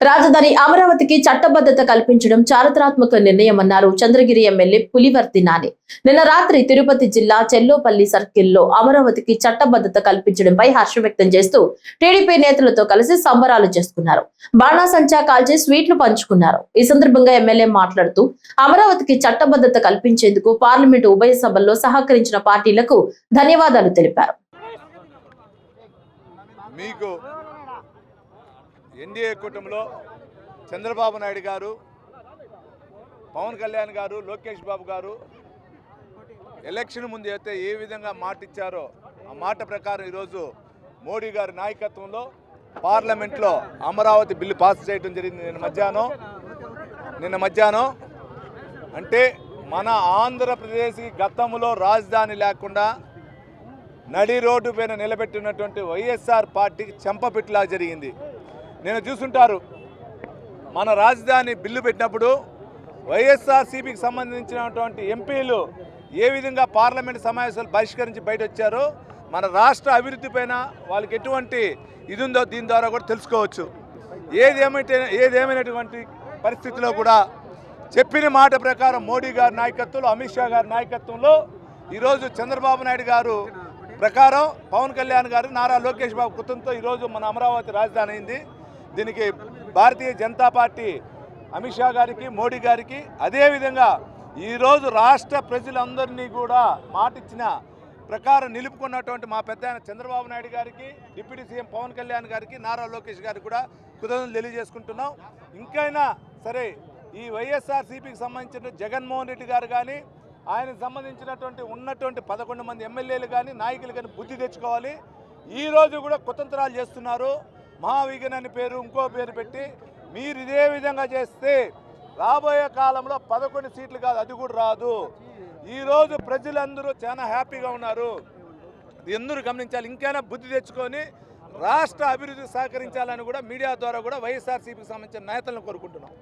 రాజధాని అమరావతికి చట్టబద్ధత కల్పించడం చారిత్రాత్మక నిర్ణయమన్నారు చంద్రగిరి ఎమ్మెల్యే పులివర్తి నాని. నిన్న రాత్రి తిరుపతి జిల్లా చెల్లోపల్లి సర్కిల్లో అమరావతికి చట్టబద్ధత కల్పించడంపై హర్షం వ్యక్తం చేస్తూ టీడీపీ నేతలతో కలిసి సంబరాలు చేసుకున్నారు. బాణాసంచా కాల్చి స్వీట్లు పంచుకున్నారు. ఈ సందర్భంగా ఎమ్మెల్యే మాట్లాడుతూ అమరావతికి చట్టబద్ధత కల్పించేందుకు పార్లమెంటు ఉభయ సభల్లో సహకరించిన పార్టీలకు ధన్యవాదాలు తెలిపారు. ఎన్డీఏ కూటమిలో చంద్రబాబు నాయుడు గారు, పవన్ కళ్యాణ్ గారు, లోకేష్ బాబు గారు ఎలక్షన్ ముందు అయితే ఏ విధంగా మాట ఇచ్చారో ఆ మాట ప్రకారం ఈరోజు మోడీ గారి నాయకత్వంలో పార్లమెంట్లో అమరావతి బిల్లు పాస్ చేయడం జరిగింది. నిన్న మధ్యాహ్నం అంటే మన ఆంధ్రప్రదేశ్కి గతంలో రాజధాని లేకుండా నడి రోడ్డు పైన నిలబెట్టినటువంటి వైఎస్ఆర్ పార్టీకి చెంపపెట్టులా జరిగింది. నేను చూసుంటారు, మన రాజధాని బిల్లు పెట్టినప్పుడు వైఎస్ఆర్సీపీకి సంబంధించినటువంటి ఎంపీలు ఏ విధంగా పార్లమెంట్ సమావేశాలు బహిష్కరించి బయట వచ్చారో మన రాష్ట్ర అభివృద్ధి పైన వాళ్ళకి ఎటువంటి ఇది ఉందో దీని ద్వారా కూడా తెలుసుకోవచ్చు. ఏదేమైనటువంటి పరిస్థితిలో కూడా చెప్పిన మాట ప్రకారం మోడీ గారి నాయకత్వంలో, అమిత్ షా గారి నాయకత్వంలో ఈరోజు చంద్రబాబు నాయుడు గారు ప్రకారం పవన్ కళ్యాణ్ గారు, నారా లోకేష్ బాబు కృతంతో ఈరోజు మన అమరావతి రాజధాని అయింది. దీనికి భారతీయ జనతా పార్టీ అమిత్ షా గారికి, మోడీ గారికి, అదేవిధంగా ఈరోజు రాష్ట్ర ప్రజలందరినీ కూడా మాటిచ్చిన ప్రకారం నిలుపుకున్నటువంటి మా పెద్ద చంద్రబాబు నాయుడు గారికి, డిప్యూటీ సీఎం పవన్ కళ్యాణ్ గారికి, నారా లోకేష్ గారికి కూడా కృతజ్ఞతలు తెలియజేసుకుంటున్నాం. ఇంకైనా సరే ఈ వైఎస్ఆర్సీపీకి సంబంధించిన జగన్మోహన్ రెడ్డి గారు కానీ, ఆయనకు సంబంధించినటువంటి ఉన్నటువంటి 11 మంది ఎమ్మెల్యేలు కానీ, నాయకులు కానీ బుద్ధి తెచ్చుకోవాలి. ఈరోజు కూడా కుతంత్రాలు చేస్తున్నారు. మహావిఘన్ అని పేరు, ఇంకో పేరు పెట్టి మీరు ఇదే విధంగా చేస్తే రాబోయే కాలంలో 11 సీట్లు కాదు, అది కూడా రాదు. ఈరోజు ప్రజలందరూ చాలా హ్యాపీగా ఉన్నారు. అందరూ గమనించాలి. ఇంకైనా బుద్ధి తెచ్చుకొని రాష్ట్ర అభివృద్ధికి సహకరించాలని కూడా మీడియా ద్వారా కూడా వైఎస్ఆర్సీపీకి సంబంధించిన నేతలను కోరుకుంటున్నాం.